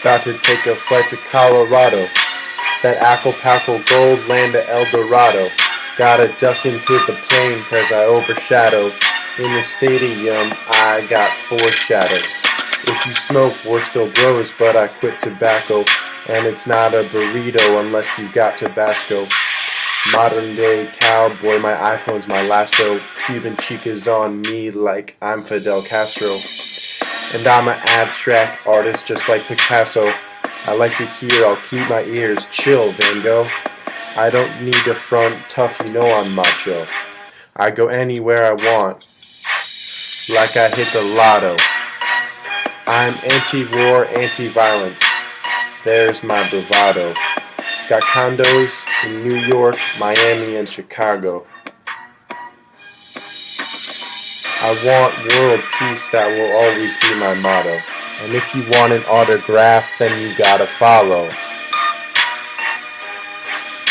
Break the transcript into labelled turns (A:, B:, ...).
A: About to take a flight to Colorado. That Acapulco gold land of El Dorado. Gotta duck into the plane cause I overshadow. In the stadium I got foreshadows. If you smoke, we're still bros, but I quit tobacco. And it's not a burrito unless you got Tabasco. Modern day cowboy, my iPhone's my lasso. Cuban chicas on me like I'm Fidel Castro. And I'm an abstract artist just like Picasso. I like to hear, I'll keep my ears. Chill, Van Gogh. I don't need to front tough, you know I'm macho. I go anywhere I want, like I hit the lotto. I'm anti-war, anti-violence. There's my bravado. Got condos in New York, Miami, and Chicago. I want world peace, that will always be my motto. And if you want an autograph, then you gotta follow.